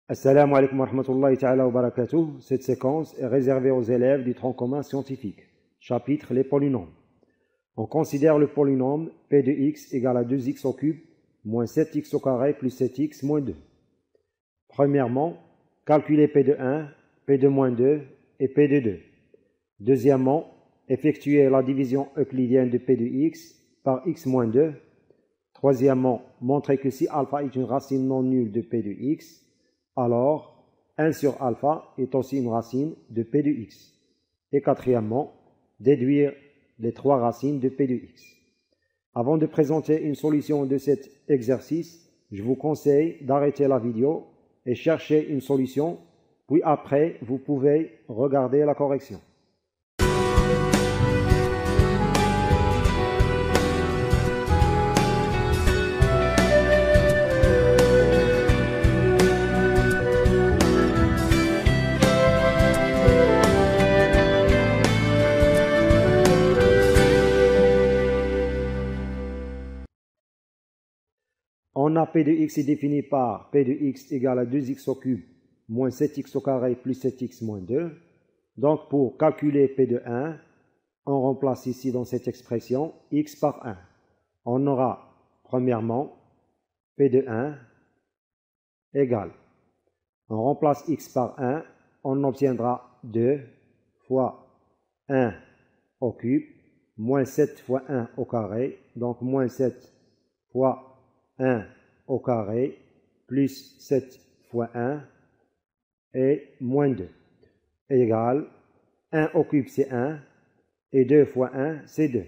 Assalamu alaikum wa rahmatullahi ta'ala wa barakatuh. Cette séquence est réservée aux élèves du tronc commun scientifique. Chapitre les polynômes. On considère le polynôme p de x égale à 2x au cube moins 7x au carré plus 7x moins 2. Premièrement, calculer p de 1, p de moins 2 et p de 2. Deuxièmement, effectuer la division euclidienne de p de x par x moins 2. Troisièmement, montrer que si alpha est une racine non nulle de p de x, alors 1 sur alpha est aussi une racine de p de x. Et quatrièmement, déduire les trois racines de p de x. Avant de présenter une solution de cet exercice, je vous conseille d'arrêter la vidéo et chercher une solution, puis après, vous pouvez regarder la correction. On a p de x est défini par p de x égale à 2x au cube moins 7x au carré plus 7x moins 2. Donc pour calculer p de 1, on remplace ici dans cette expression x par 1. On aura premièrement p de 1 égale. On remplace x par 1, on obtiendra 2 fois 1 au cube moins 7 fois 1 au carré, donc moins 7 fois 1 au carré plus 7 fois 1 et moins 2 égale 1 au cube c'est 1 et 2 fois 1 c'est 2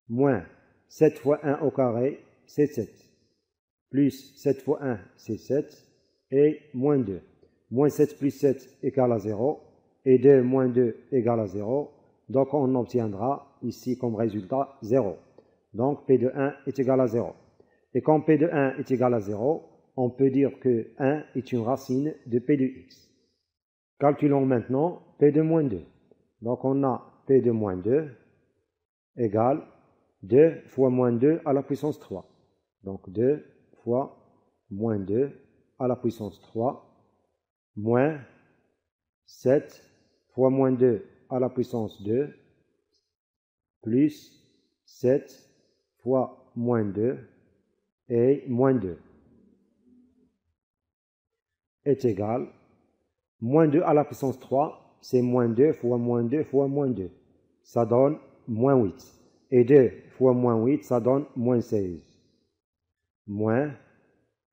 moins 7 fois 1 au carré c'est 7 plus 7 fois 1 c'est 7 et moins 2. Moins 7 plus 7 égale à 0 et 2 moins 2 égale à 0. Donc on obtiendra ici comme résultat 0. Donc P de 1 est égal à 0. Et quand P de 1 est égal à 0, on peut dire que 1 est une racine de P de x. Calculons maintenant P de moins 2. Donc on a P de moins 2 égale 2 fois moins 2 à la puissance 3. Donc 2 fois moins 2 à la puissance 3 moins 7 fois moins 2 à la puissance 2 plus 7 fois moins 2 et moins 2 est égal, moins 2 à la puissance 3, c'est moins 2 fois moins 2 fois moins 2. Ça donne moins 8. Et 2 fois moins 8, ça donne moins 16. Moins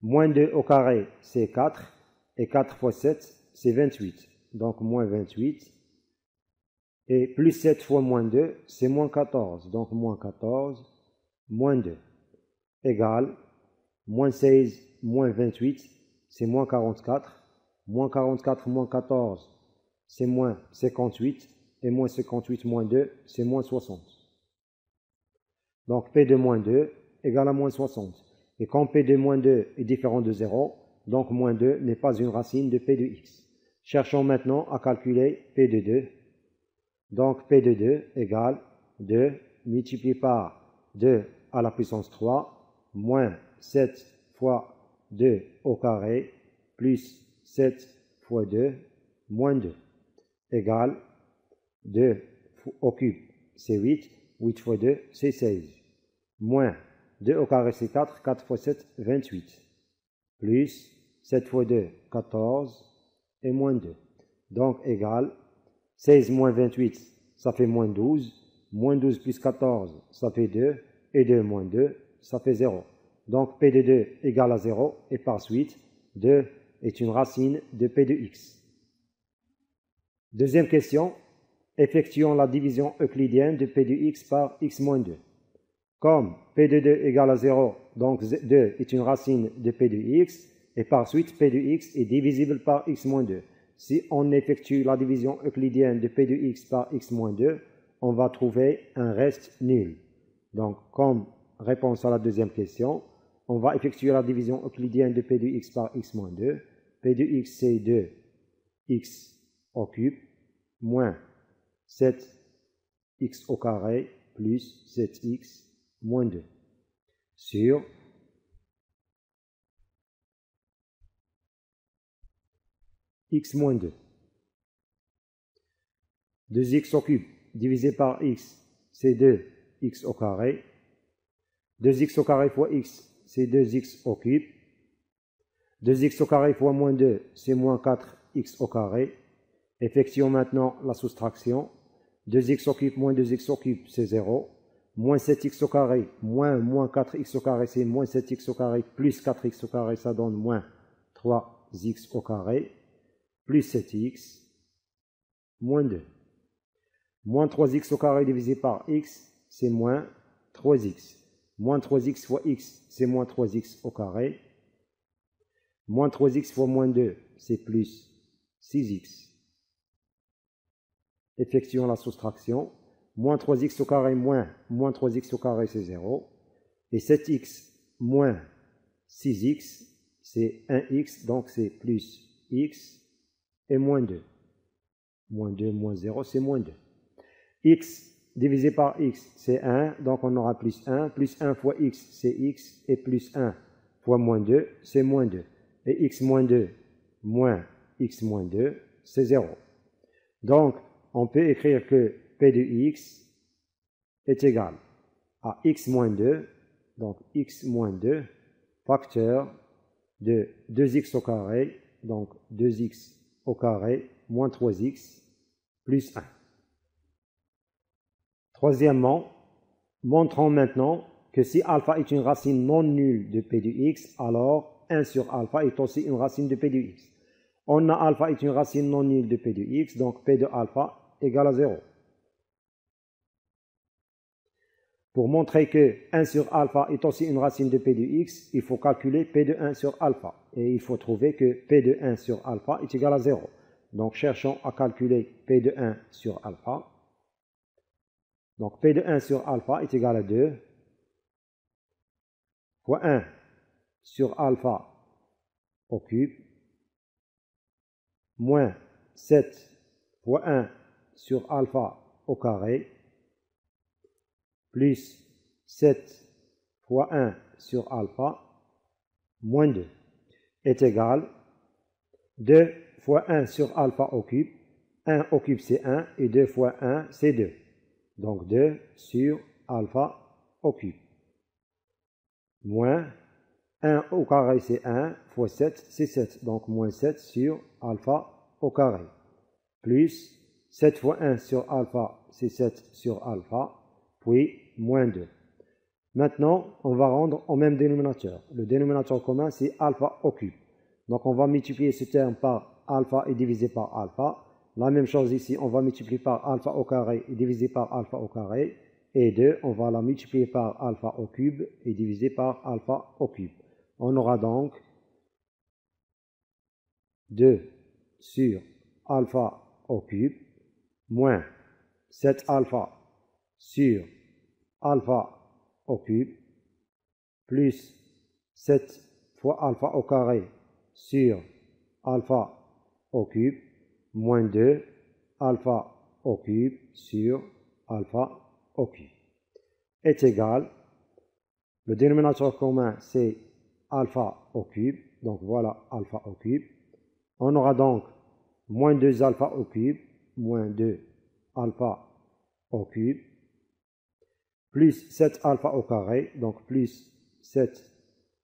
2 au carré, c'est 4. Et 4 fois 7, c'est 28. Donc moins 28. Et plus 7 fois moins 2, c'est moins 14. Donc moins 14, moins 2. Égale, moins 16, moins 28, c'est moins 44. Moins 44, moins 14, c'est moins 58. Et moins 58, moins 2, c'est moins 60. Donc P de moins 2 égale à moins 60. Et quand P de moins 2 est différent de 0, donc moins 2 n'est pas une racine de P de x. Cherchons maintenant à calculer P de 2. Donc P de 2 égale 2 multiplié par 2 à la puissance 3 moins 7 fois 2 au carré plus 7 fois 2 moins 2 égale 2 au cube c'est 8, 8 fois 2 c'est 16, moins 2 au carré c'est 4, 4 fois 7 28, plus 7 fois 2 14 et moins 2. Donc égale 16 moins 28 ça fait moins 12 plus 14 ça fait 2 et 2 moins 2 ça fait 0. Donc P de 2 égale à 0 et par suite 2 est une racine de P de x. Deuxième question, effectuons la division euclidienne de P de x par x moins 2. Comme P de 2 égale à 0, donc 2 est une racine de P de x et par suite P de x est divisible par x moins 2. Si on effectue la division euclidienne de P de x par x moins 2, on va trouver un reste nul. Donc comme réponse à la deuxième question, on va effectuer la division euclidienne de P de x par x moins 2. P de x c'est 2x au cube moins 7x au carré plus 7x moins 2 sur x moins 2. 2x au cube divisé par x, c'est 2x au carré. 2x au carré fois x, c'est 2x au cube. 2x au carré fois moins 2, c'est moins 4x au carré. Effectuons maintenant la soustraction. 2x au cube moins 2x au cube, c'est 0. Moins 7x au carré, moins 4x au carré, c'est moins 7x au carré, plus 4x au carré, ça donne moins 3x au carré, plus 7x, moins 2. Moins 3x au carré divisé par x, c'est moins 3x. Moins 3x fois x, c'est moins 3x au carré. Moins 3x fois moins 2, c'est plus 6x. Effectuons la soustraction. Moins 3x au carré moins 3x au carré, c'est 0. Et 7x moins 6x, c'est 1x, donc c'est plus x et moins 2. Moins 2 moins 0, c'est moins 2. X divisé par x, c'est 1, donc on aura plus 1. Plus 1 fois x, c'est x, et plus 1 fois moins 2, c'est moins 2. Et x moins 2 moins x moins 2, c'est 0. Donc, on peut écrire que P de x est égal à x moins 2, donc x moins 2, facteur de 2x au carré, donc 2x au carré, moins 3x, plus 1. Troisièmement, montrons maintenant que si alpha est une racine non nulle de P de x, alors 1 sur alpha est aussi une racine de P de x. On a alpha est une racine non nulle de P de x, donc P de alpha égale à 0. Pour montrer que 1 sur alpha est aussi une racine de P de x, il faut calculer P de 1 sur alpha. Et il faut trouver que P de 1 sur alpha est égal à 0. Donc cherchons à calculer P de 1 sur alpha. Donc P de 1 sur alpha est égal à 2 fois 1 sur alpha au cube moins 7 fois 1 sur alpha au carré plus 7 fois 1 sur alpha moins 2 est égal 2 fois 1 sur alpha au cube. 1 au cube c'est 1 et 2 fois 1 c'est 2. Donc 2 sur alpha au cube. Moins 1 au carré c'est 1 fois 7 c'est 7. Donc moins 7 sur alpha au carré. Plus 7 fois 1 sur alpha c'est 7 sur alpha. Puis moins 2. Maintenant, on va rendre au même dénominateur. Le dénominateur commun, c'est alpha au cube. Donc, on va multiplier ce terme par alpha et diviser par alpha. La même chose ici, on va multiplier par alpha au carré et diviser par alpha au carré. Et 2, on va la multiplier par alpha au cube et diviser par alpha au cube. On aura donc 2 sur alpha au cube moins 7 alpha sur alpha au cube plus 7 fois alpha au carré sur alpha au cube moins 2 alpha au cube sur alpha au cube est égal, le dénominateur commun c'est alpha au cube, donc voilà alpha au cube. On aura donc moins 2 alpha au cube, moins 2 alpha au cube, plus 7 alpha au carré, donc plus 7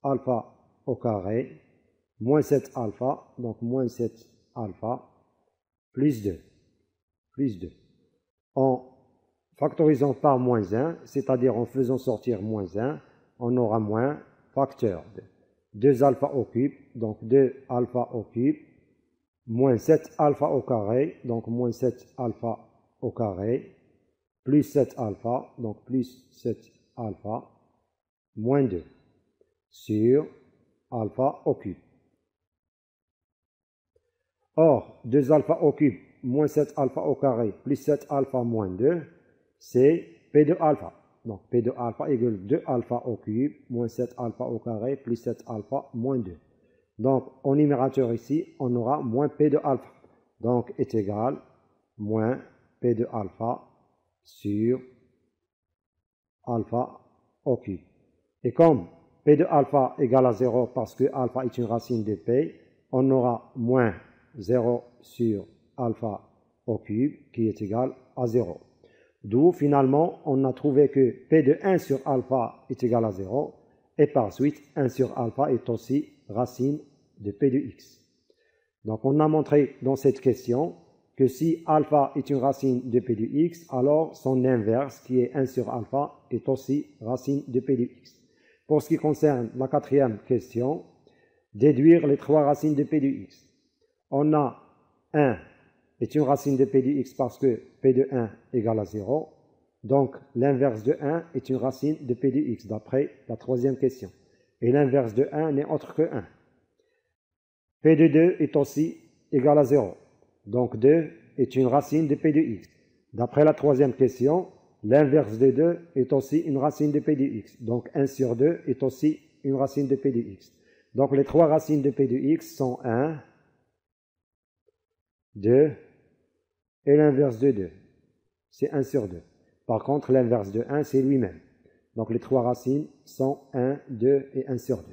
alpha au carré, moins 7 alpha, donc moins 7 alpha, plus 2. Plus 2. En factorisant par moins 1, c'est-à-dire en faisant sortir moins 1, on aura moins facteur de 2 alpha au cube, donc 2 alpha au cube, moins 7 alpha au carré, donc moins 7 alpha au carré, plus 7 alpha, donc plus 7 alpha, moins 2, sur alpha au cube. Or, 2 alpha au cube, moins 7 alpha au carré, plus 7 alpha moins 2, c'est P de alpha. Donc, P de alpha égale 2 alpha au cube, moins 7 alpha au carré, plus 7 alpha moins 2. Donc, en numérateur ici, on aura moins P de alpha. Donc, est égal moins P de alpha sur alpha au cube. Et comme P de alpha égale à 0 parce que alpha est une racine de P, on aura moins 0 sur alpha au cube qui est égal à 0. D'où finalement on a trouvé que P de 1 sur alpha est égal à 0 et par suite 1 sur alpha est aussi racine de P de x. Donc on a montré dans cette question que si alpha est une racine de P de x, alors son inverse qui est 1 sur alpha est aussi racine de P de x. Pour ce qui concerne la quatrième question, déduire les trois racines de P de x. On a 1 est une racine de P de x parce que P de 1 égale à 0. Donc l'inverse de 1 est une racine de P de x d'après la troisième question. Et l'inverse de 1 n'est autre que 1. P de 2 est aussi égal à 0. Donc 2 est une racine de P de x. D'après la troisième question, l'inverse de 2 est aussi une racine de P de x. Donc 1 sur 2 est aussi une racine de P de x. Donc les trois racines de P de x sont 1, 2 et l'inverse de 2. C'est 1 sur 2. Par contre, l'inverse de 1, c'est lui-même. Donc les trois racines sont 1, 2 et 1 sur 2.